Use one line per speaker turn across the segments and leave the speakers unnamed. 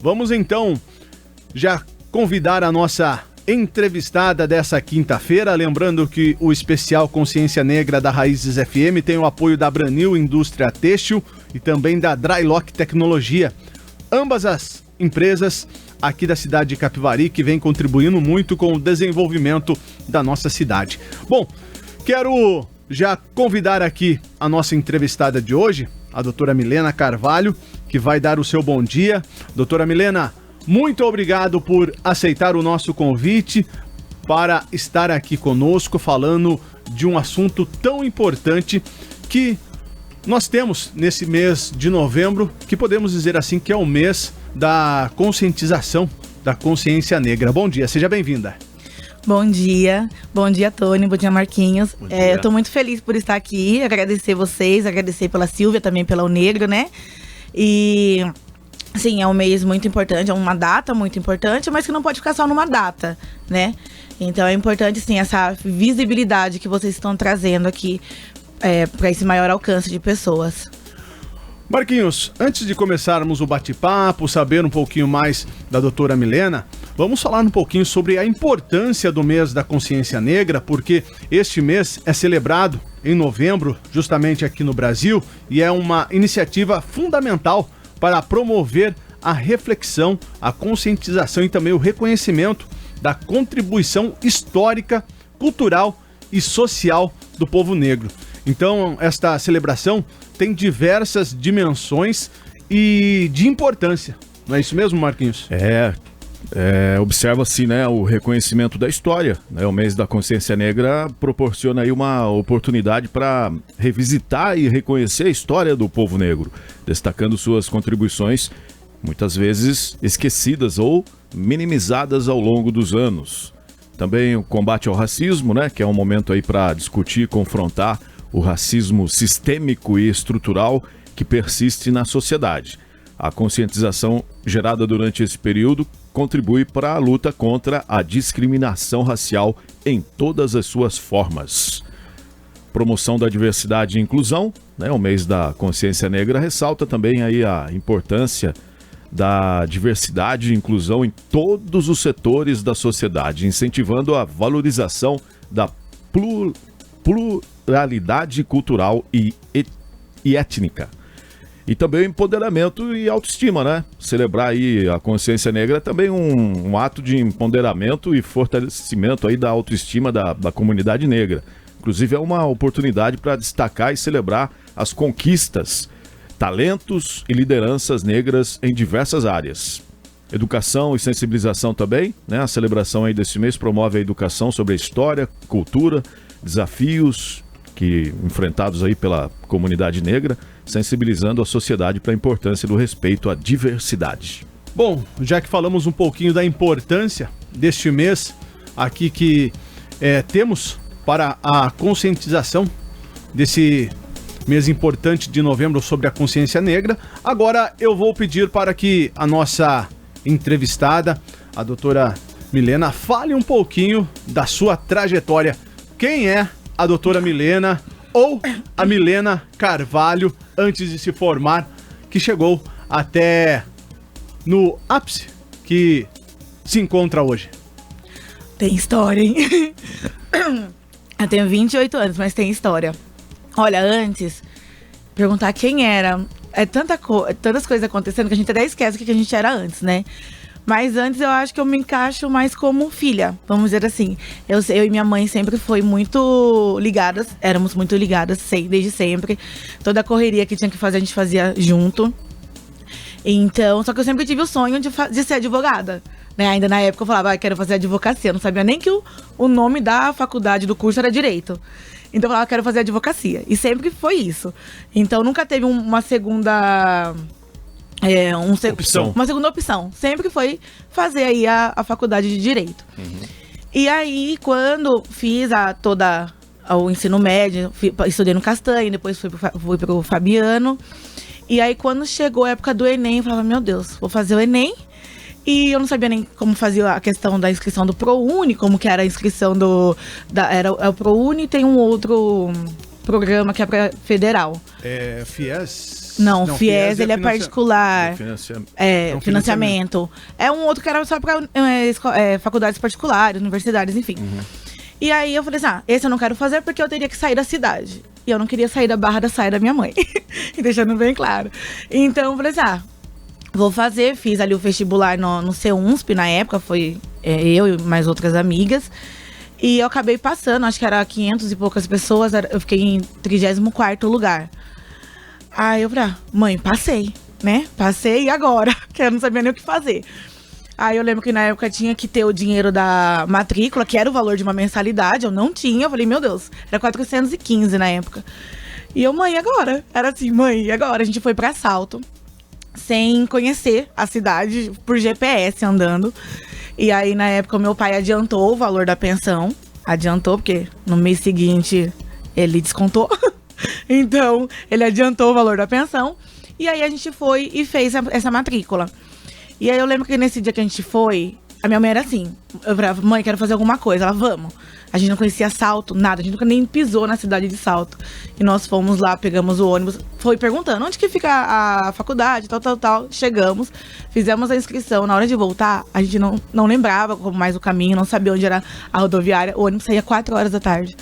vamos então já convidar a nossa entrevistada dessa quinta-feira, lembrando que o especial Consciência Negra da Raízes FM tem o apoio da Branil Indústria Têxtil e também da Drylock Tecnologia. Ambas as empresas aqui da cidade de Capivari que vem contribuindo muito com o desenvolvimento da nossa cidade. Bom, quero já convidar aqui a nossa entrevistada de hoje, a doutora Milena Carvalho, que vai dar o seu bom dia. Doutora Milena, muito obrigado por aceitar o nosso convite para estar aqui conosco falando de um assunto tão importante que nós temos nesse mês de novembro, que podemos dizer assim que é o mês da conscientização da consciência negra. Bom dia, seja bem-vinda.
Bom dia, Tony, bom dia, Marquinhos. Eu tô muito feliz por estar aqui, agradecer vocês, agradecer pela Silvia, também pela O Negro, né? E sim, é um mês muito importante, é uma data muito importante, mas que não pode ficar só numa data, né? Então é importante, sim, essa visibilidade que vocês estão trazendo aqui para esse maior alcance de pessoas.
Marquinhos, antes de começarmos o bate-papo, saber um pouquinho mais da doutora Milena, vamos falar um pouquinho sobre a importância do mês da consciência negra, porque este mês é celebrado em novembro, justamente aqui no Brasil, e é uma iniciativa fundamental para promover a reflexão, a conscientização e também o reconhecimento da contribuição histórica, cultural e social do povo negro. Então, esta celebração tem diversas dimensões e de importância. Não é isso mesmo, Marquinhos?
Observa-se, né, o reconhecimento da história, né? O mês da consciência negra proporciona aí uma oportunidade para revisitar e reconhecer a história do povo negro, destacando suas contribuições, muitas vezes esquecidas ou minimizadas ao longo dos anos. Também o combate ao racismo, né, que é um momento aí para discutir e confrontar o racismo sistêmico e estrutural que persiste na sociedade. A conscientização gerada durante esse período contribui para a luta contra a discriminação racial em todas as suas formas. Promoção da diversidade e inclusão, né? O mês da consciência negra ressalta também aí a importância da diversidade e inclusão em todos os setores da sociedade, incentivando a valorização da pluralidade cultural e étnica. E também o empoderamento e autoestima, né? Celebrar aí a consciência negra é também um ato de empoderamento e fortalecimento aí da autoestima da comunidade negra. Inclusive é uma oportunidade para destacar e celebrar as conquistas, talentos e lideranças negras em diversas áreas. Educação e sensibilização também, né? A celebração aí desse mês promove a educação sobre a história, cultura, desafios enfrentados aí pela comunidade negra, sensibilizando a sociedade para a importância do respeito à diversidade.
Bom, já que falamos um pouquinho da importância deste mês aqui que temos para a conscientização desse mês importante de novembro sobre a consciência negra, agora eu vou pedir para que a nossa entrevistada, a doutora Milena, fale um pouquinho da sua trajetória. Quem é a doutora Milena ou a Milena Carvalho antes de se formar, que chegou até no ápice que se encontra hoje?
Tem história, hein? Eu tenho 28 anos, mas tem história. Olha, antes, perguntar quem era. Tantas coisas acontecendo que a gente até esquece o que a gente era antes, né? Mas antes eu acho que eu me encaixo mais como filha, vamos dizer assim. Eu e minha mãe sempre foi muito ligadas, éramos muito ligadas, desde sempre. Toda a correria que tinha que fazer, a gente fazia junto. Então, só que eu sempre tive o sonho de ser advogada, né? Ainda na época eu falava, quero fazer advocacia. Eu não sabia nem que o nome da faculdade, do curso era Direito. Então eu falava, quero fazer advocacia. E sempre foi isso. Então nunca teve uma segunda... Uma segunda opção. Sempre foi fazer aí a faculdade de Direito. Uhum. E aí, quando fiz o ensino médio, estudei no Castanho, depois fui pro Fabiano. E aí, quando chegou a época do Enem, eu falava, meu Deus, vou fazer o Enem. E eu não sabia nem como fazia a questão da inscrição do ProUni, como que era a inscrição era o ProUni e tem um outro programa que é para federal.
FIES?
Não, o FIES, ele é particular. Financiamento. É um outro que era só para faculdades particulares, universidades, enfim. E aí eu falei assim, esse eu não quero fazer porque eu teria que sair da cidade. E eu não queria sair da barra da saia da minha mãe. Deixando bem claro. Então eu falei assim, vou fazer. Fiz ali o vestibular no CUNSP, na época, foi eu e mais outras amigas. E eu acabei passando, acho que era 500 e poucas pessoas, eu fiquei em 34º lugar. Aí eu falei, mãe, passei, né? Passei e agora? Que eu não sabia nem o que fazer. Aí eu lembro que na época tinha que ter o dinheiro da matrícula, que era o valor de uma mensalidade, eu não tinha. Eu falei, meu Deus, era 415 na época. E eu, mãe, agora? Era assim, mãe, agora? A gente foi pra Salto, sem conhecer a cidade, por GPS andando. E aí, na época, o meu pai adiantou o valor da pensão. Adiantou, porque no mês seguinte ele descontou. Então, ele adiantou o valor da pensão. E aí, a gente foi e fez essa matrícula. E aí, eu lembro que nesse dia que a gente foi, a minha mãe era assim. Eu falava, mãe, quero fazer alguma coisa. Ela, vamos. A gente não conhecia Salto, nada. A gente nunca nem pisou na cidade de Salto. E nós fomos lá, pegamos o ônibus. Foi perguntando, onde que fica a faculdade, tal. Chegamos, fizemos a inscrição. Na hora de voltar, a gente não lembrava como mais o caminho, não sabia onde era a rodoviária. O ônibus saía 4 horas da tarde.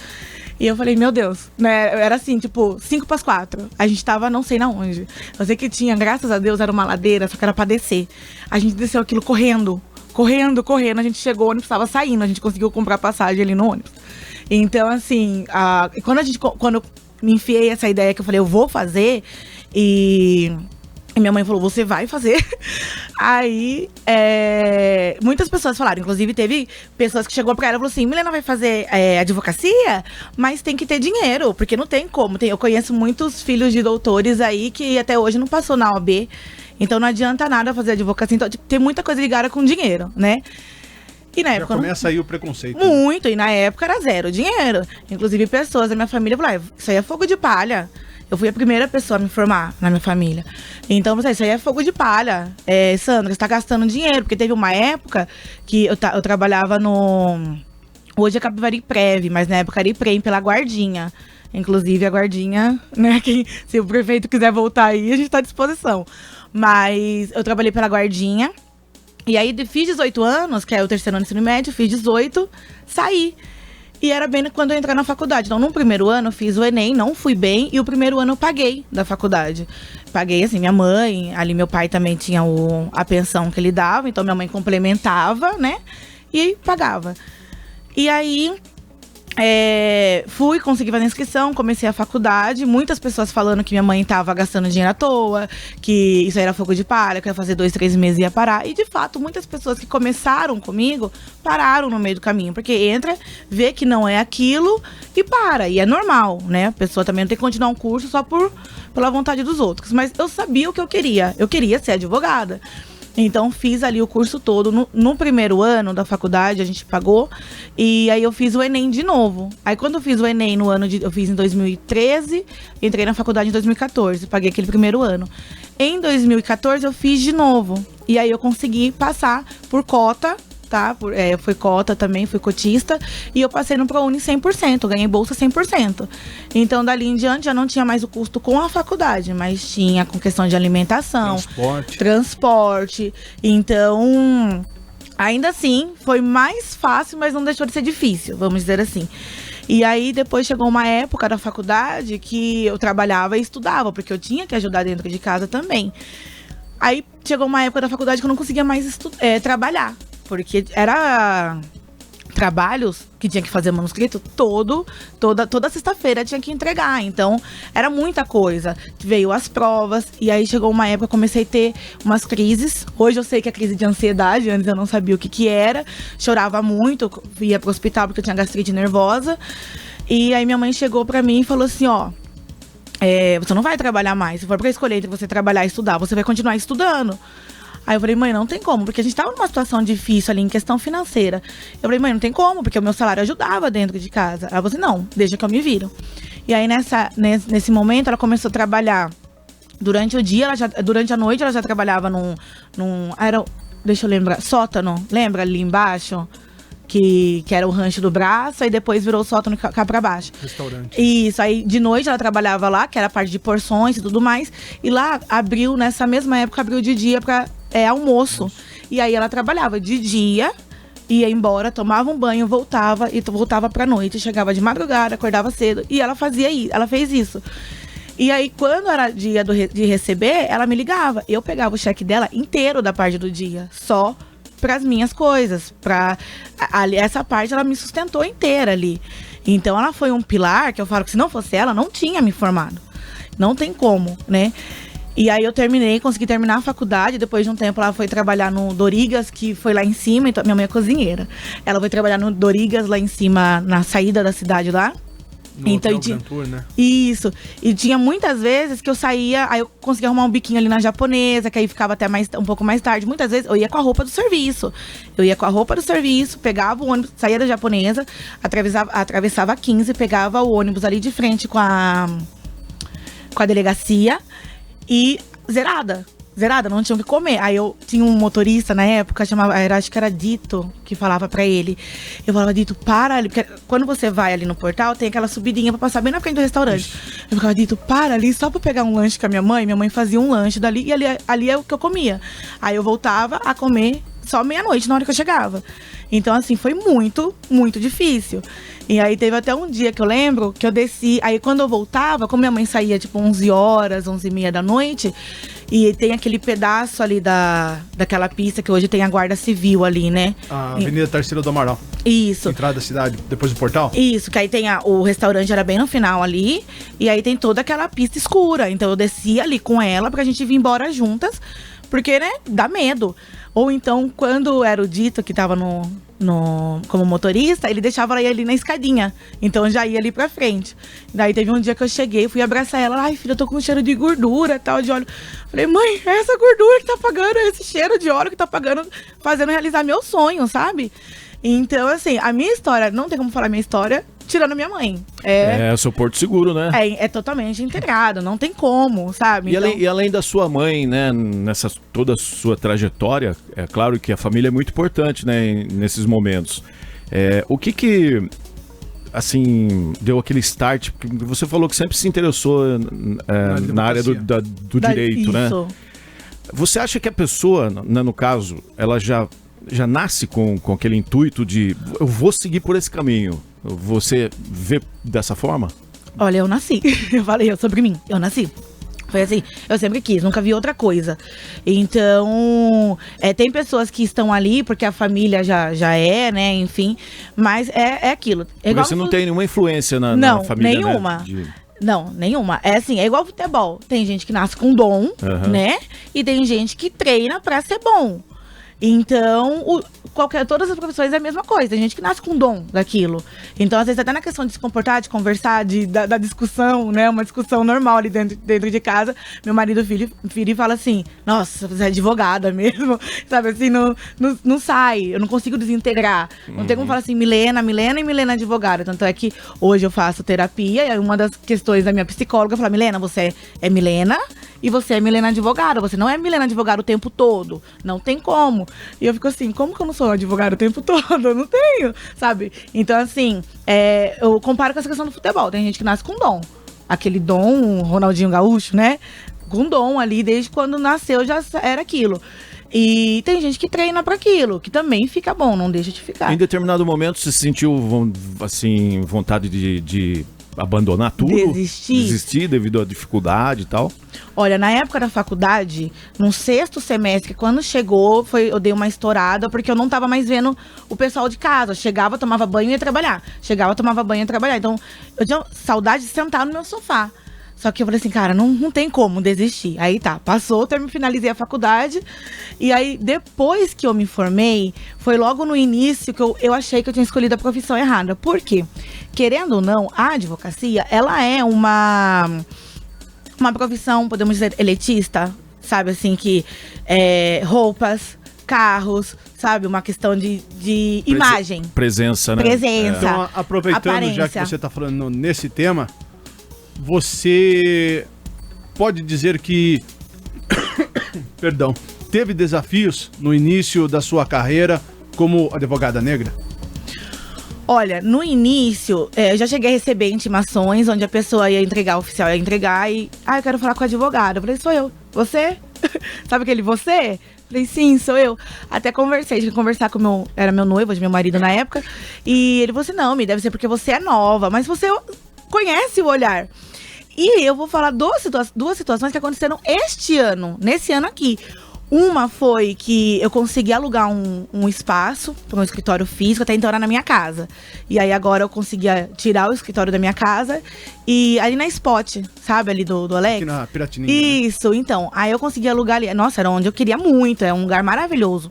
E eu falei, meu Deus, né? Era assim, tipo, 5:45. A gente tava não sei na onde. Eu sei que tinha, graças a Deus, era uma ladeira, só que era pra descer. A gente desceu aquilo correndo. A gente chegou, o ônibus estava saindo, a gente conseguiu comprar passagem ali no ônibus. Então, assim, quando eu me enfiei essa ideia que eu falei, eu vou fazer, e minha mãe falou, você vai fazer? Aí, muitas pessoas falaram, inclusive teve pessoas que chegou pra ela e falou assim, Milena vai fazer advocacia, mas tem que ter dinheiro, porque não tem como. Eu conheço muitos filhos de doutores aí que até hoje não passou na OAB. Então não adianta nada fazer advocacia. Então tem muita coisa ligada com dinheiro, né? E na época.
Já começa aí o preconceito.
Muito, e na época era zero dinheiro. Inclusive pessoas da minha família falaram, isso aí é fogo de palha. Eu fui a primeira pessoa a me formar na minha família. Então, isso aí é fogo de palha. Sandra, você tá gastando dinheiro. Porque teve uma época que eu trabalhava no... Hoje é Capivari Prev, mas na época era IPREM pela Guardinha. Inclusive a Guardinha, né? Se o prefeito quiser voltar aí, a gente tá à disposição. Mas eu trabalhei pela Guardinha. E aí fiz 18 anos, que é o 3º ano do ensino médio, fiz 18, saí. E era bem quando eu entrei na faculdade. Então, no primeiro ano, eu fiz o Enem, não fui bem. E o primeiro ano eu paguei da faculdade. Paguei, assim, minha mãe, ali meu pai também tinha a pensão que ele dava. Então, minha mãe complementava, né? E pagava. E aí... consegui fazer a inscrição, comecei a faculdade. Muitas pessoas falando que minha mãe tava gastando dinheiro à toa, que isso aí era fogo de palha, que ia fazer 2, 3 meses e ia parar. E de fato, muitas pessoas que começaram comigo pararam no meio do caminho, porque entra, vê que não é aquilo e para. E é normal, né? A pessoa também não tem que continuar um curso só pela vontade dos outros. Mas eu sabia o que eu queria. Eu queria ser advogada. Então, fiz ali o curso todo. No primeiro ano da faculdade, a gente pagou. E aí, eu fiz o Enem de novo. Aí, quando eu fiz o Enem eu fiz em 2013, entrei na faculdade em 2014. Paguei aquele primeiro ano. Em 2014, eu fiz de novo. E aí, eu consegui passar por cota, tá? Foi cota também, fui cotista. E eu passei no ProUni 100%, ganhei bolsa 100%. Então, dali em diante, já não tinha mais o custo com a faculdade, mas tinha com questão de alimentação, transporte. Então, ainda assim, foi mais fácil, mas não deixou de ser difícil, vamos dizer assim. E aí, depois chegou uma época da faculdade que eu trabalhava e estudava, porque eu tinha que ajudar dentro de casa também. Aí, chegou uma época da faculdade que eu não conseguia mais trabalhar. Porque era trabalhos que tinha que fazer manuscrito toda sexta-feira tinha que entregar. Então, era muita coisa. Veio as provas, e aí chegou uma época que eu comecei a ter umas crises. Hoje eu sei que é crise de ansiedade, antes eu não sabia o que era. Chorava muito, ia pro hospital porque eu tinha gastrite nervosa. E aí minha mãe chegou pra mim e falou assim, você não vai trabalhar mais. Se for pra escolher entre você trabalhar e estudar, você vai continuar estudando. Aí eu falei, mãe, não tem como, porque a gente tava numa situação difícil ali, em questão financeira. Eu falei, mãe, não tem como, porque o meu salário ajudava dentro de casa. Ela falou assim, não, deixa que eu me viro. E aí, nesse momento, ela começou a trabalhar durante o dia, durante a noite, ela já trabalhava deixa eu lembrar, sótano, lembra ali embaixo? que era o rancho do braço, aí depois virou o sótão cá pra baixo.
Restaurante.
Isso, aí de noite ela trabalhava lá, que era a parte de porções e tudo mais, e lá abriu, nessa mesma época, abriu de dia pra almoço. E aí ela trabalhava de dia, ia embora, tomava um banho, voltava e voltava pra noite, chegava de madrugada, acordava cedo, e ela fez isso. E aí, quando era dia de receber, ela me ligava. Eu pegava o cheque dela inteiro da parte do dia, só para as minhas coisas. Essa parte ela me sustentou inteira ali. Então ela foi um pilar que eu falo que se não fosse ela, não tinha me formado. Não tem como, né? E aí eu consegui terminar a faculdade. Depois de um tempo ela foi trabalhar no Dorigas, que foi lá em cima. Então, minha mãe é cozinheira. Ela foi trabalhar no Dorigas lá em cima, na saída da cidade lá.
No
então,
Ventura, né?
Isso. E tinha muitas vezes que eu saía, aí eu conseguia arrumar um biquinho ali na japonesa, que aí ficava até um pouco mais tarde. Muitas vezes eu ia com a roupa do serviço. Pegava o ônibus, saía da japonesa, atravessava a 15, pegava o ônibus ali de frente com a delegacia e zerada, não tinha o que comer. Aí eu tinha um motorista na época, acho que era Dito, que falava pra ele. Eu falava, Dito, para ali, porque quando você vai ali no portal, tem aquela subidinha pra passar bem na frente do restaurante. Eu ficava, Dito, para ali, só pra pegar um lanche com a minha mãe fazia um lanche dali, e ali é o que eu comia. Aí eu voltava a comer só meia-noite, na hora que eu chegava. Então, assim, foi muito, muito difícil. E aí teve até um dia que eu lembro que eu desci, aí quando eu voltava, como minha mãe saía tipo 11 horas, 11h30 da noite, e tem aquele pedaço ali daquela pista que hoje tem a Guarda Civil ali, né?
A Avenida Tarsila do Amaral.
Isso.
Entrada da cidade, depois do portal?
Isso, que aí tem o restaurante era bem no final ali, e aí tem toda aquela pista escura. Então eu desci ali com ela pra gente vir embora juntas, porque, né, dá medo. Ou então, quando era o Dito que tava como motorista, ele deixava ela ir ali na escadinha. Então eu já ia ali pra frente. Daí teve um dia que eu cheguei, fui abraçar ela. Ai, filha, eu tô com um cheiro de gordura, tal, de óleo. Falei, mãe, é essa gordura que tá pagando, é esse cheiro de óleo que tá pagando, fazendo realizar meu sonho, sabe? Então, assim, a minha história, não tem como falar minha história tirando a minha mãe.
É seu porto seguro, né?
É totalmente integrado, não tem como, sabe?
E além da sua mãe, né, nessa toda a sua trajetória, é claro que a família é muito importante, né, nesses momentos. O que assim, deu aquele start? Porque você falou que sempre se interessou na área do direito, né? Você acha que a pessoa, né, no caso, ela já nasce com aquele intuito de eu vou seguir por esse caminho? Você vê dessa forma?
Olha, eu nasci. Eu falei sobre mim. Eu nasci. Foi assim, eu sempre quis, nunca vi outra coisa. Então, tem pessoas que estão ali porque a família já é, né, enfim. Mas é aquilo.
Porque você não tem nenhuma influência na família,
nenhuma.
Né?
Não, nenhuma. É assim, é igual futebol. Tem gente que nasce com dom, né? E tem gente que treina pra ser bom. Então, todas as profissões é a mesma coisa. Tem gente que nasce com dom daquilo. Então, às vezes, até na questão de se comportar, de conversar, da discussão, né? Uma discussão normal ali dentro de casa. Meu marido vira e fala assim, nossa, você é advogada mesmo. Sabe assim, não sai. Eu não consigo desintegrar. Não tem como falar assim, Milena e Milena advogada. Tanto é que hoje eu faço terapia. E uma das questões da minha psicóloga fala, Milena, você é Milena e você é Milena advogada. Você não é Milena advogada o tempo todo. Não tem como. E eu fico assim, como que eu não sou advogada o tempo todo? Eu não tenho, sabe? Então, assim, eu comparo com essa questão do futebol. Tem gente que nasce com dom. Aquele dom, Ronaldinho Gaúcho, né? Com dom ali, desde quando nasceu já era aquilo. E tem gente que treina para aquilo, que também fica bom, não deixa de ficar.
Em determinado momento, você sentiu, assim, vontade de abandonar tudo? Desistir devido à dificuldade e tal?
Olha, na época da faculdade, no 6º semestre, quando chegou, eu dei uma estourada, porque eu não tava mais vendo o pessoal de casa. Eu chegava, tomava banho e ia trabalhar. Então, eu tinha saudade de sentar no meu sofá. Só que eu falei assim, cara, não tem como desistir. Aí tá, passou, finalizei a faculdade. E aí, depois que eu me formei, foi logo no início que eu achei que eu tinha escolhido a profissão errada. Por quê? Querendo ou não, a advocacia, ela é uma profissão, podemos dizer, elitista, sabe, assim, que roupas, carros, sabe, uma questão de imagem.
Presença, né?
Presença.
Então, aproveitando,
aparência.
já que você está falando nesse tema, você pode dizer que, perdão, teve desafios no início da sua carreira como advogada negra?
Olha, no início, eu já cheguei a receber intimações onde a pessoa ia entregar, o oficial ia entregar e... eu quero falar com o advogado. Eu falei, sou eu. Você? Sabe aquele você? Falei, sim, sou eu. Até conversei, tive que conversar com era meu noivo, meu marido na época. E ele falou assim, não, deve ser porque você é nova, mas você conhece o olhar. E eu vou falar duas situações que aconteceram este ano, nesse ano aqui. Uma foi que eu consegui alugar um espaço para um escritório físico, até então era na minha casa. E aí agora eu conseguia tirar o escritório da minha casa e ali na Spot, sabe, ali do Alex?
Aqui na Piratininga.
Isso, né? Então, aí eu consegui alugar ali. Nossa, era onde eu queria muito, é um lugar maravilhoso.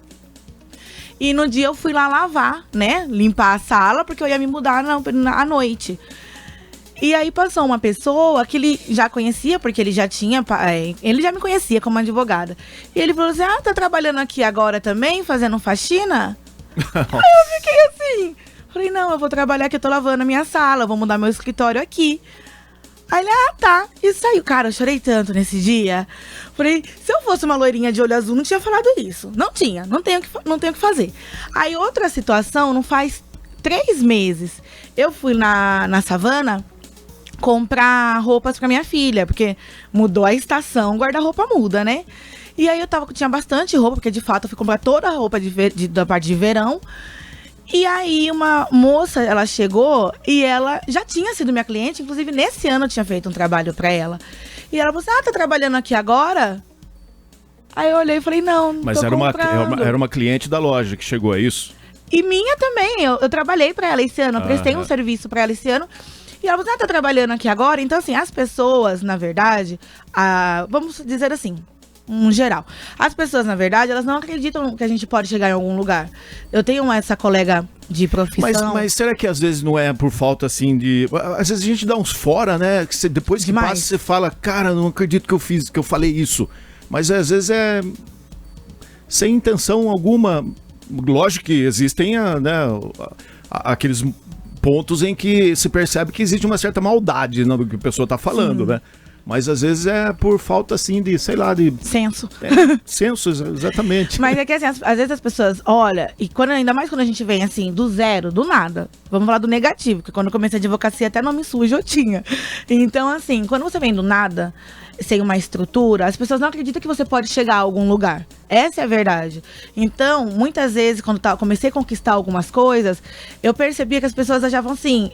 E no dia eu fui lá lavar, né, limpar a sala, porque eu ia me mudar à noite. E aí passou uma pessoa que ele já conhecia, porque ele já me conhecia como advogada. E ele falou assim, tá trabalhando aqui agora também, fazendo faxina? Aí eu fiquei assim, falei, não, eu vou trabalhar aqui, eu tô lavando a minha sala, vou mudar meu escritório aqui. Aí ele, tá, e saiu. Cara, eu chorei tanto nesse dia. Falei, se eu fosse uma loirinha de olho azul, não tinha falado isso. Não tenho o que fazer. Aí outra situação, não faz 3 meses, eu fui na Savana comprar roupas pra minha filha, porque mudou a estação, o guarda-roupa muda, né? E aí tinha bastante roupa, porque de fato eu fui comprar toda a roupa da parte de verão. E aí uma moça, ela chegou e ela já tinha sido minha cliente, inclusive nesse ano eu tinha feito um trabalho pra ela. E ela falou assim, tá trabalhando aqui agora? Aí eu olhei e falei, não,
mas
tô
era uma cliente da loja que chegou, é isso?
E minha também, eu trabalhei pra ela esse ano, eu prestei um serviço pra ela esse ano. E ela falou, tá trabalhando aqui agora? Então, assim, as pessoas, na verdade, vamos dizer assim, geral. As pessoas, na verdade, elas não acreditam que a gente pode chegar em algum lugar. Eu tenho essa colega de profissão...
Mas será que às vezes não é por falta, assim, de... Às vezes a gente dá uns fora, né? Que depois que passa, você fala, cara, não acredito que eu falei isso. Mas às vezes é sem intenção alguma. Lógico que existem, aqueles pontos em que se percebe que existe uma certa maldade no que a pessoa está falando, né? Mas às vezes é por falta, assim, de, sei lá, de...
senso.
Senso, exatamente.
Mas é que, assim, às vezes as pessoas olham, e ainda mais quando a gente vem, assim, do zero, do nada. Vamos falar do negativo, porque quando eu comecei a advocacia, até nome sujo eu tinha. Então, assim, quando você vem do nada, sem uma estrutura, as pessoas não acreditam que você pode chegar a algum lugar. Essa é a verdade. Então, muitas vezes, quando comecei a conquistar algumas coisas, eu percebia que as pessoas achavam assim,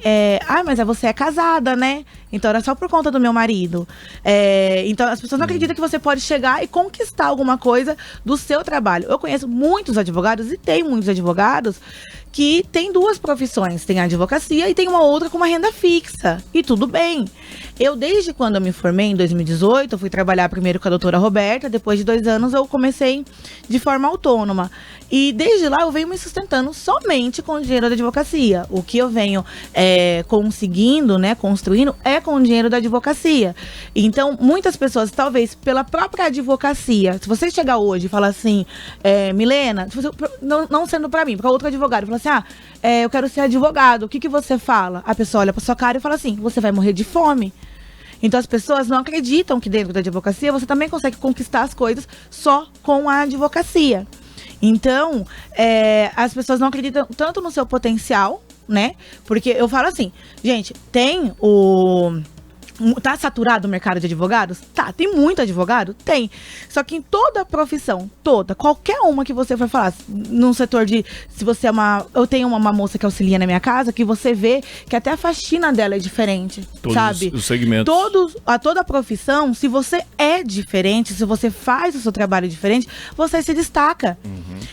mas você é casada, né? Então era só por conta do meu marido. Então as pessoas não acreditam que você pode chegar e conquistar alguma coisa do seu trabalho. Eu conheço muitos advogados, e tem muitos advogados, que tem 2 profissões. Tem a advocacia e tem uma outra com uma renda fixa. E tudo bem. Eu, desde quando eu me formei, em 2018, eu fui trabalhar primeiro com a doutora Roberta. Depois de 2 anos, eu comecei de forma autônoma. E desde lá, eu venho me sustentando somente com o dinheiro da advocacia. O que eu venho conseguindo, né, construindo, é com o dinheiro da advocacia. Então, muitas pessoas, talvez pela própria advocacia, se você chegar hoje e falar assim, Milena, não sendo pra mim, para outro advogado, falar assim, eu quero ser advogado, o que você fala? A pessoa olha pra sua cara e fala assim, você vai morrer de fome. Então as pessoas não acreditam que dentro da advocacia você também consegue conquistar as coisas só com a advocacia. Então, as pessoas não acreditam tanto no seu potencial, né? Porque eu falo assim, gente, tá saturado o mercado de advogados? Tá. Tem muito advogado? Tem. Só que em toda profissão, qualquer uma que você for falar, num setor se você é eu tenho uma moça que auxilia na minha casa, que você vê que até a faxina dela é diferente,
todos
sabe?
Os segmentos.
Toda profissão, se você é diferente, se você faz o seu trabalho diferente, você se destaca.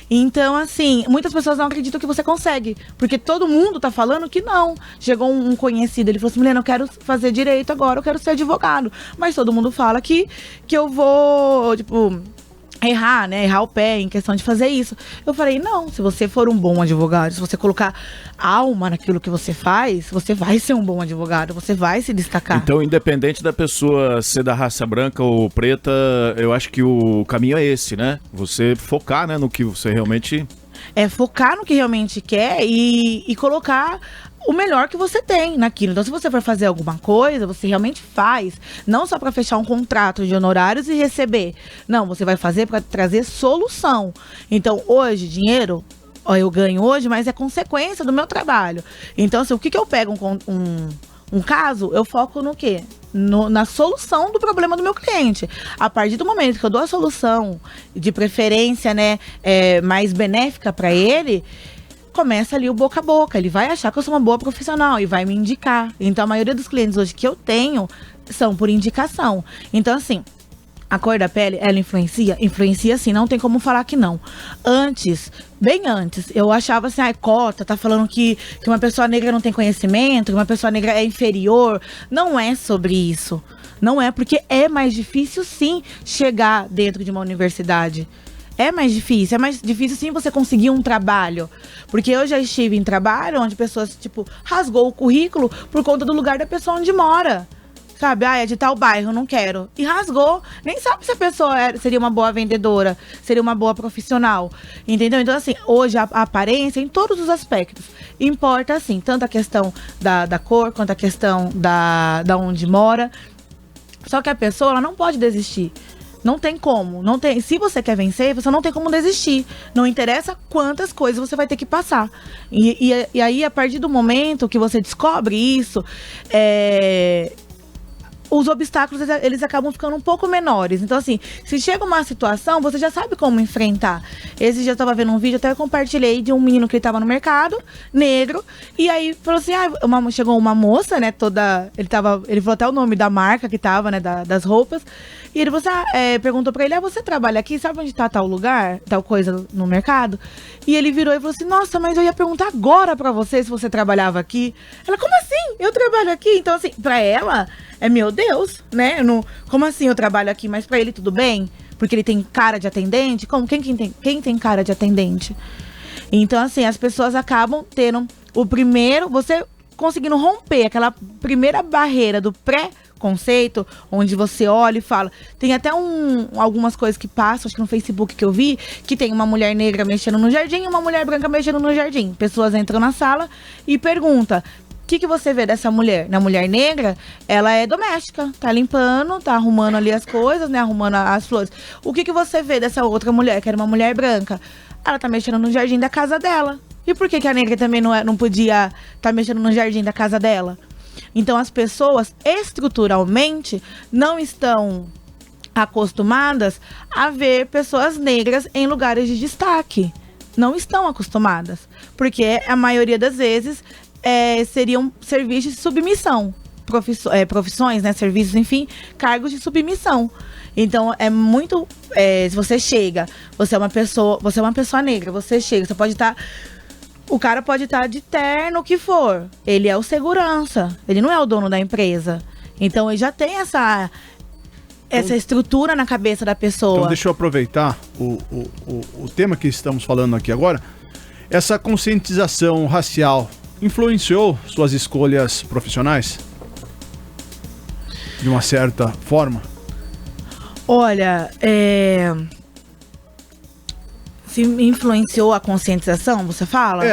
Então, assim, muitas pessoas não acreditam que você consegue, porque todo mundo tá falando que não. Chegou um conhecido, ele falou assim, Milena, eu quero fazer direito agora, eu quero ser advogado. Mas todo mundo fala que eu vou, errar, né? Errar o pé em questão de fazer isso. Eu falei, não, se você for um bom advogado, se você colocar alma naquilo que você faz, você vai ser um bom advogado, você vai se destacar.
Então, independente da pessoa ser da raça branca ou preta, eu acho que o caminho é esse, né? Você focar, né, no que você realmente...
focar no que realmente quer e colocar o melhor que você tem naquilo. Então, se você for fazer alguma coisa, você realmente faz. Não só para fechar um contrato de honorários e receber. Não, você vai fazer para trazer solução. Então, hoje, dinheiro eu ganho hoje, mas é consequência do meu trabalho. Então, assim, o que eu pego um caso, eu foco no quê? Na solução do problema do meu cliente. A partir do momento que eu dou a solução, de preferência, né, mais benéfica para ele, começa ali o boca a boca. Ele vai achar que eu sou uma boa profissional e vai me indicar. Então, a maioria dos clientes hoje que eu tenho são por indicação. Então, assim, a cor da pele, ela influencia? Influencia sim, não tem como falar que não. Antes, bem antes, eu achava assim, cota, tá falando que uma pessoa negra não tem conhecimento, que uma pessoa negra é inferior. Não é sobre isso. Não é, porque é mais difícil sim chegar dentro de uma universidade. É mais difícil sim você conseguir um trabalho. Porque eu já estive em trabalho onde pessoas, tipo, rasgou o currículo por conta do lugar da pessoa onde mora. Sabe, é de tal bairro, não quero. E rasgou. Nem sabe se a pessoa seria uma boa vendedora, seria uma boa profissional. Entendeu? Então, assim, hoje a aparência, em todos os aspectos, importa, assim, tanto a questão da cor, quanto a questão da onde mora. Só que a pessoa, ela não pode desistir. Não tem como. Não tem, se você quer vencer, você não tem como desistir. Não interessa quantas coisas você vai ter que passar. E aí, a partir do momento que você descobre isso, os obstáculos, eles acabam ficando um pouco menores. Então, assim, se chega uma situação, você já sabe como enfrentar. Esse dia eu tava vendo um vídeo, até compartilhei, de um menino que ele tava no mercado, negro, e aí falou assim, chegou uma moça, né, ele falou até o nome da marca que tava, né, das roupas, e ele perguntou pra ele, você trabalha aqui, sabe onde tá tal lugar, tal coisa no mercado? E ele virou e falou assim, nossa, mas eu ia perguntar agora pra você se você trabalhava aqui. Ela, como assim? Eu trabalho aqui? Então, assim, pra ela, meu Deus, né? Como assim eu trabalho aqui? Mas pra ele tudo bem? Porque ele tem cara de atendente? Quem tem cara de atendente? Então, assim, as pessoas acabam tendo você conseguindo romper aquela primeira barreira do pré-conceito, onde você olha e fala. Tem até algumas coisas que passam, acho que no Facebook que eu vi, que tem uma mulher negra mexendo no jardim e uma mulher branca mexendo no jardim. Pessoas entram na sala e perguntam, o que você vê dessa mulher? Na mulher negra, ela é doméstica, tá limpando, tá arrumando ali as coisas, né, arrumando as flores. O que você vê dessa outra mulher, que era uma mulher branca? Ela tá mexendo no jardim da casa dela. E por que a negra também não podia tá mexendo no jardim da casa dela? Então, as pessoas, estruturalmente, não estão acostumadas a ver pessoas negras em lugares de destaque. Não estão acostumadas. Porque a maioria das vezes seriam serviços de submissão. Profissões, né? Serviços, enfim, cargos de submissão. Então, é muito... se você chega, você é uma pessoa negra, você chega, você pode estar... O cara pode estar de terno, o que for. Ele é o segurança. Ele não é o dono da empresa. Então, ele já tem essa estrutura na cabeça da pessoa.
Então, deixa eu aproveitar o tema que estamos falando aqui agora. Essa conscientização racial influenciou suas escolhas profissionais? De uma certa forma?
Olha, se influenciou a conscientização, você fala?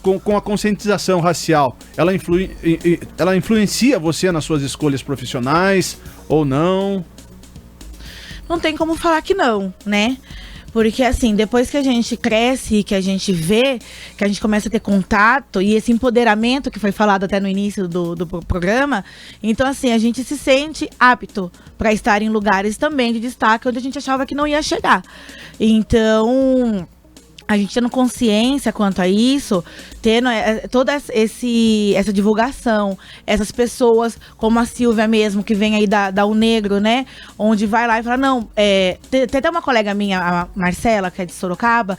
Com a conscientização racial, ela influencia você nas suas escolhas profissionais ou não?
Não tem como falar que não, né? Porque, assim, depois que a gente cresce, que a gente vê, que a gente começa a ter contato, e esse empoderamento que foi falado até no início do programa, então, assim, a gente se sente apto para estar em lugares também de destaque, onde a gente achava que não ia chegar. Então, a gente tendo consciência quanto a isso, tendo toda essa divulgação, essas pessoas como a Silvia mesmo, que vem aí da Unegro, né? Onde vai lá e fala, não, tem até uma colega minha, a Marcela, que é de Sorocaba,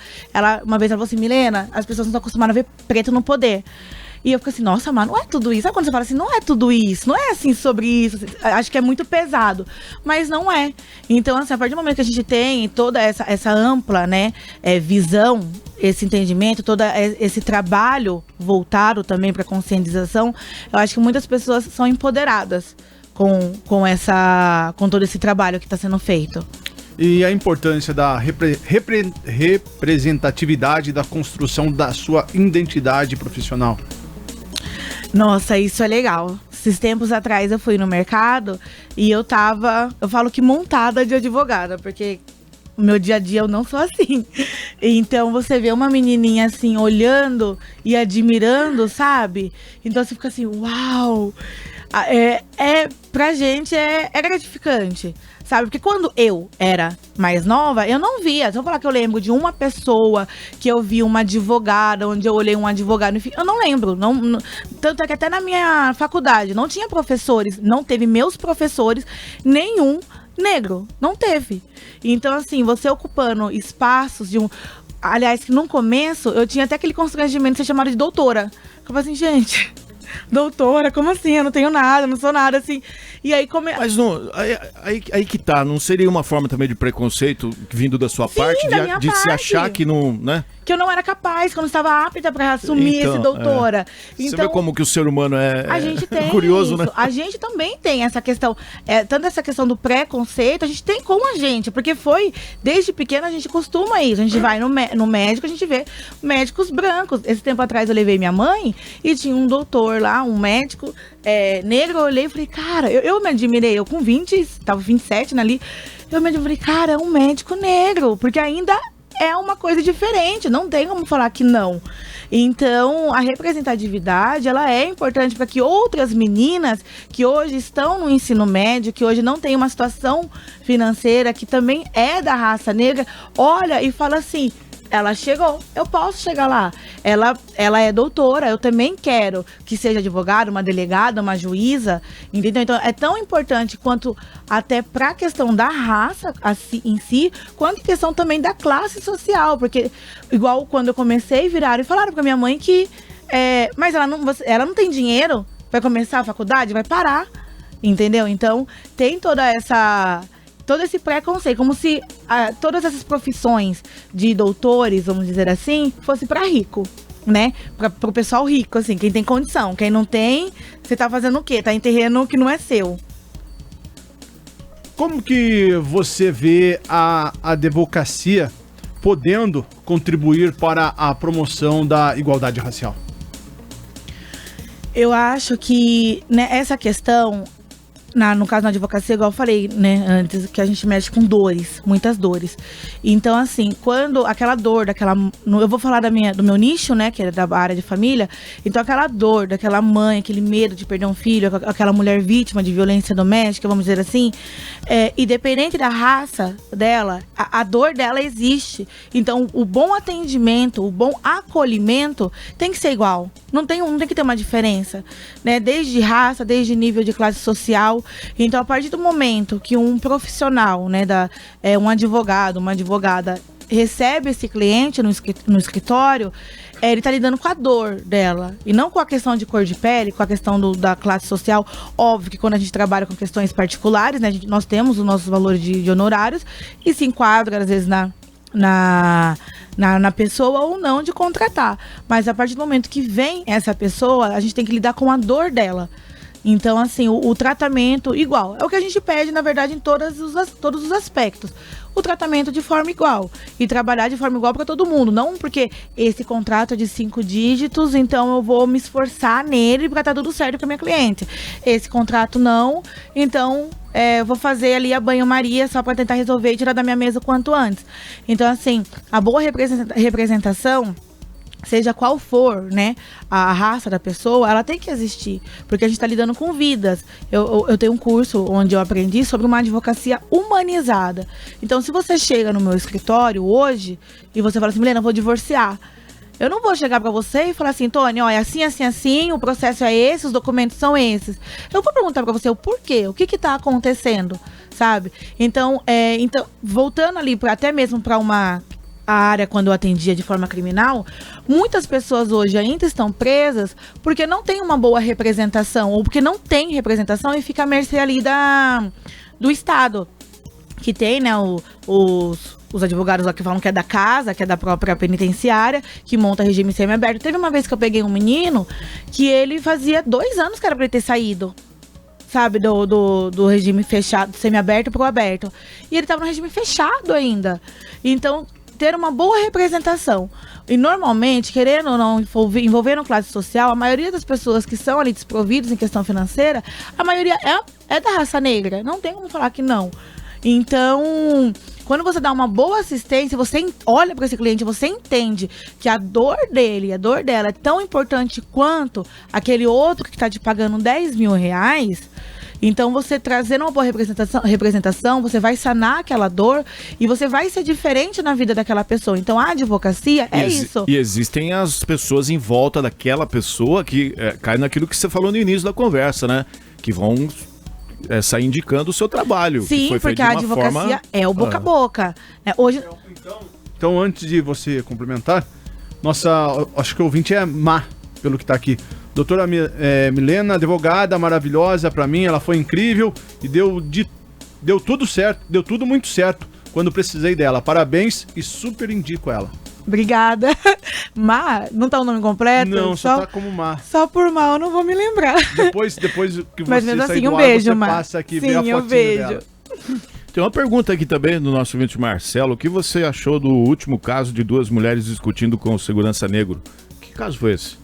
uma vez ela falou assim, Milena, as pessoas não estão acostumadas a ver preto no poder. E eu fico assim, nossa, mas não é tudo isso. Sabe quando você fala assim, não é tudo isso, não é assim sobre isso, assim, acho que é muito pesado, mas não é. Então, assim, a partir do momento que a gente tem toda essa ampla, né, visão, esse entendimento, todo esse trabalho voltado também para conscientização, eu acho que muitas pessoas são empoderadas com todo esse trabalho que está sendo feito.
E a importância da representatividade da construção da sua identidade profissional?
Nossa, isso é legal. Esses tempos atrás eu fui no mercado e eu falo que montada de advogada, porque o meu dia a dia eu não sou assim. Então você vê uma menininha assim, olhando e admirando, sabe? Então você fica assim, uau! Pra gente é gratificante, sabe? Porque quando eu era mais nova, eu não via. Se eu falar que eu lembro de uma pessoa, que eu vi uma advogada, onde eu olhei um advogado, enfim, eu não lembro. Tanto é que até na minha faculdade não tinha professores, não teve meus professores, nenhum negro, não teve. Então, assim, você ocupando espaços de um... Aliás, que no começo eu tinha até aquele constrangimento de ser chamada de doutora. Eu falei assim, gente... Doutora, como assim? Eu não tenho nada, não sou nada, assim. E aí
Mas não, aí que tá, não seria uma forma também de preconceito vindo da sua parte, de se achar que não, né?
Que eu não era capaz, que eu não estava apta para assumir esse doutora.
Você vê como que o ser humano
a gente tem
curioso,
isso.
né?
A gente também tem essa questão, tanto essa questão do preconceito, a gente tem com a gente, porque desde pequena a gente costuma isso. A gente vai no médico, a gente vê médicos brancos. Esse tempo atrás eu levei minha mãe e tinha um doutor lá, um médico negro. Eu olhei e falei, cara, eu me admirei, eu com 20, tava 27 ali, eu me admirei, cara, um médico negro, porque ainda é uma coisa diferente, não tem como falar que não. Então, a representatividade, ela é importante para que outras meninas que hoje estão no ensino médio, que hoje não tem uma situação financeira, que também é da raça negra, olha e fala assim, ela chegou, eu posso chegar lá. Ela é doutora, eu também quero que seja advogada, uma delegada, uma juíza, entendeu? Então, é tão importante quanto até para a questão da raça em si, quanto a questão também da classe social. Porque, igual quando eu comecei, viraram e falaram pra minha mãe que... mas ela não tem dinheiro, vai começar a faculdade, vai parar, entendeu? Então, tem todo esse preconceito, como se todas essas profissões de doutores, vamos dizer assim, fosse para rico, né? Pro pessoal rico, assim, quem tem condição. Quem não tem, você tá fazendo o quê? Tá em terreno que não é seu.
Como que você vê a advocacia podendo contribuir para a promoção da igualdade racial?
Eu acho que, né, essa questão... No caso da advocacia, igual eu falei, né, antes, que a gente mexe com dores, muitas dores. Então, assim, quando aquela dor eu vou falar do meu nicho, né, que é da área de família. Então, aquela dor daquela mãe, aquele medo de perder um filho, aquela mulher vítima de violência doméstica, vamos dizer assim, independente da raça dela, a dor dela existe. Então, o bom atendimento, o bom acolhimento tem que ser igual. Não tem que ter uma diferença, né? Desde raça, desde nível de classe social. Então, a partir do momento que um profissional, né, um advogado, uma advogada, recebe esse cliente no escritório, ele está lidando com a dor dela. E não com a questão de cor de pele, com a questão da classe social. Óbvio que quando a gente trabalha com questões particulares, né, nós temos os nossos valores de honorários e se enquadra, às vezes, na pessoa ou não de contratar. Mas a partir do momento que vem essa pessoa, a gente tem que lidar com a dor dela. Então, assim, o tratamento igual. É o que a gente pede, na verdade, em todos os aspectos. O tratamento de forma igual. E trabalhar de forma igual para todo mundo. Não porque esse contrato é de 5 dígitos, então eu vou me esforçar nele para estar tudo certo para minha cliente. Esse contrato não, então eu vou fazer ali a banho-maria só para tentar resolver e tirar da minha mesa o quanto antes. Então, assim, a boa representação, seja qual for, né, a raça da pessoa, ela tem que existir, porque a gente está lidando com vidas. Eu tenho um curso onde eu aprendi sobre uma advocacia humanizada. Então, se você chega no meu escritório hoje e você fala assim, Milena, eu vou divorciar. Eu não vou chegar para você e falar assim, Tony, ó, é assim, assim, assim, o processo é esse, os documentos são esses. Eu vou perguntar para você o porquê, o que está acontecendo, sabe? Então, voltando ali até mesmo para a área quando eu atendia de forma criminal, muitas pessoas hoje ainda estão presas porque não tem uma boa representação, ou porque não tem representação e fica à mercê ali do Estado, que tem, né, os advogados lá que falam que é da casa, que é da própria penitenciária, que monta regime semiaberto. Teve uma vez que eu peguei um menino que ele fazia 2 anos que era pra ele ter saído, sabe, do regime fechado, semiaberto pro aberto. E ele tava no regime fechado ainda. Então, ter uma boa representação. E normalmente, querendo ou não, envolvendo classe social, a maioria das pessoas que são ali desprovidas em questão financeira, a maioria é da raça negra. Não tem como falar que não. Então, Quando você dá uma boa assistência, você olha para esse cliente, você entende que a dor dele, a dor dela é tão importante quanto aquele outro que está te pagando 10 mil reais. Então, você trazendo uma boa representação, você vai sanar aquela dor e você vai ser diferente na vida daquela pessoa. Então, a advocacia é isso.
E existem as pessoas em volta daquela pessoa que cai naquilo que você falou no início da conversa, né? Que vão sair indicando o seu trabalho.
Sim, porque a advocacia é o boca a boca. Hoje...
Então, antes de você complementar, acho que o ouvinte é má, pelo que está aqui. Doutora Milena, advogada maravilhosa pra mim, ela foi incrível e deu tudo certo, deu tudo muito certo quando precisei dela. Parabéns e super indico ela.
Obrigada. Má, não tá o nome completo?
Não, só tá como Má.
Só por mal, eu não vou me lembrar.
Depois que
Mas
você
mesmo
sair
assim,
do
um
ar,
beijo,
você
Má.
passa aqui e
Sim,
vê a fotinho
eu vejo.
dela.
Tem uma pergunta aqui também do nosso ouvinte Marcelo. O que você achou do último caso de 2 mulheres discutindo com o segurança negro? Que caso foi esse?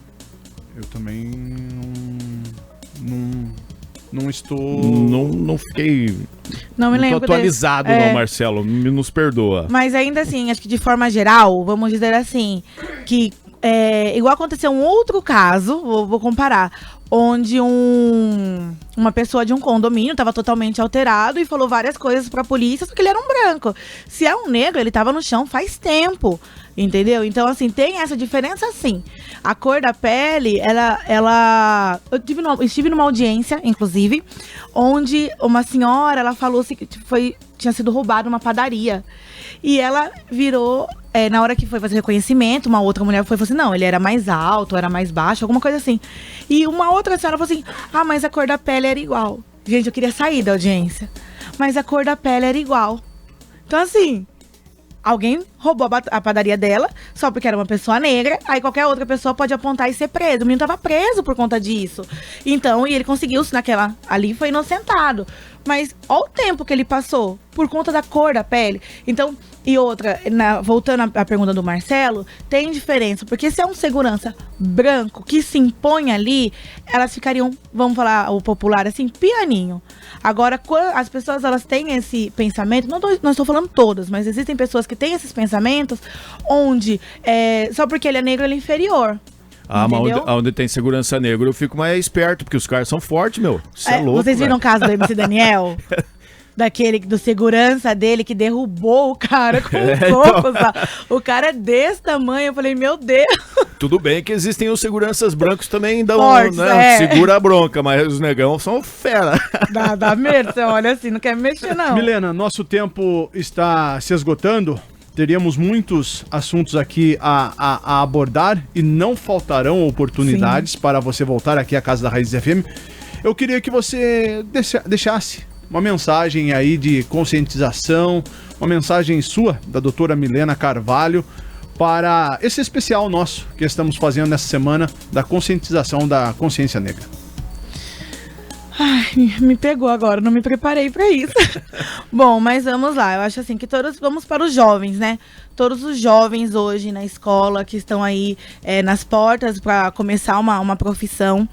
Eu também não estou...
Não fiquei...
Não me lembro.
Tô atualizado, não, Marcelo. Nos perdoa.
Mas ainda assim, acho que de forma geral, vamos dizer assim, que igual aconteceu um outro caso, vou comparar, onde uma pessoa de um condomínio estava totalmente alterado e falou várias coisas pra polícia, só que ele era um branco. Se é um negro, ele tava no chão faz tempo, entendeu? Então, assim, tem essa diferença, sim. A cor da pele, eu estive numa audiência, inclusive, onde uma senhora, ela falou que tinha sido roubada uma padaria. E ela virou, na hora que foi fazer reconhecimento, uma outra mulher falou assim, não, ele era mais alto, era mais baixo, alguma coisa assim. E uma outra senhora falou assim, mas a cor da pele era igual. Gente, eu queria sair da audiência. Mas a cor da pele era igual. Então, assim, alguém roubou a padaria dela, só porque era uma pessoa negra, aí qualquer outra pessoa pode apontar e ser preso. O menino tava preso por conta disso. Então, e ele conseguiu, ali foi inocentado. Mas olha o tempo que ele passou, por conta da cor da pele. Então, e outra, voltando à pergunta do Marcelo, tem diferença, porque se é um segurança branco que se impõe ali, elas ficariam, vamos falar o popular assim, pianinho. Agora, as pessoas, elas têm esse pensamento, não estou falando todas, mas existem pessoas que têm esses pensamentos, onde só porque ele é negro, ele é inferior.
Mas onde tem segurança negra eu fico mais esperto, porque os caras são fortes, meu. Isso é louco,
vocês viram o caso do MC Daniel? Do segurança dele que derrubou o cara com socos. O cara é desse tamanho. Eu falei, meu Deus.
Tudo bem que existem os seguranças brancos também,
fortes,
segura a bronca, mas os negão são fera.
Dá medo, você olha assim, não quer me mexer não.
Milena, nosso tempo está se esgotando. Teríamos muitos assuntos aqui a abordar e não faltarão oportunidades para você voltar aqui à Casa da Raiz FM. Eu queria que você deixasse uma mensagem aí de conscientização, uma mensagem sua, da doutora Milena Carvalho, para esse especial nosso que estamos fazendo nessa semana da conscientização da consciência negra.
Ai, me pegou agora, não me preparei pra isso. Bom, mas vamos lá, eu acho assim que vamos para os jovens, né? Todos os jovens hoje na escola que estão aí nas portas para começar uma profissão,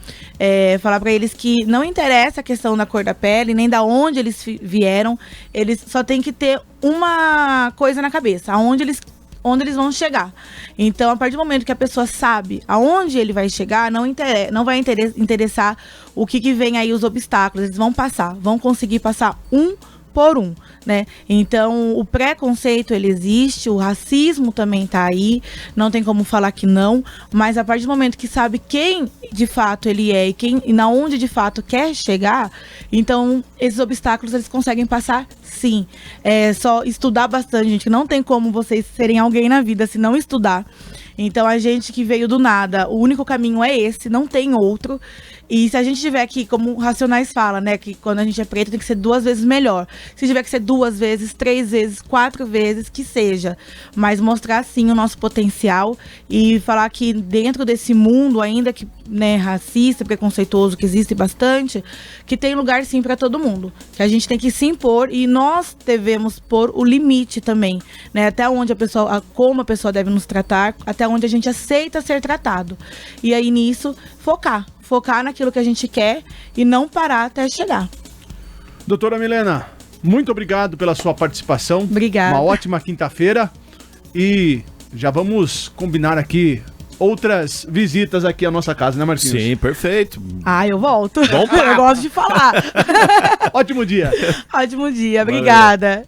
falar para eles que não interessa a questão da cor da pele, nem da onde eles vieram, eles só tem que ter uma coisa na cabeça, onde eles vão chegar. Então, a partir do momento que a pessoa sabe aonde ele vai chegar, não vai interessar o que vem aí os obstáculos. Eles vão conseguir passar um por um, né? Então, o preconceito, ele existe, o racismo também tá aí, não tem como falar que não, mas a partir do momento que sabe quem de fato ele é e na onde de fato quer chegar, então esses obstáculos eles conseguem passar sim. É só estudar bastante, gente, não tem como vocês serem alguém na vida se não estudar. Então, a gente que veio do nada, o único caminho é esse, não tem outro. E se a gente tiver aqui, como o Racionais fala, né, que quando a gente é preto tem que ser 2 vezes melhor. Se tiver que ser 2 vezes, 3 vezes, 4 vezes, que seja. Mas mostrar, sim, o nosso potencial e falar que dentro desse mundo, ainda que, né, racista, preconceituoso, que existe bastante, que tem lugar, sim, para todo mundo. Que a gente tem que se impor e nós devemos pôr o limite também, né, até onde como a pessoa deve nos tratar, até onde a gente aceita ser tratado. E aí, nisso, focar naquilo que a gente quer e não parar até chegar.
Doutora Milena, muito obrigado pela sua participação.
Obrigada.
Uma ótima quinta-feira. E já vamos combinar aqui outras visitas aqui à nossa casa, né, Marquinhos?
Sim, perfeito.
Eu volto.
Bom papo.
Eu gosto de falar.
Ótimo dia.
Ótimo dia. Obrigada.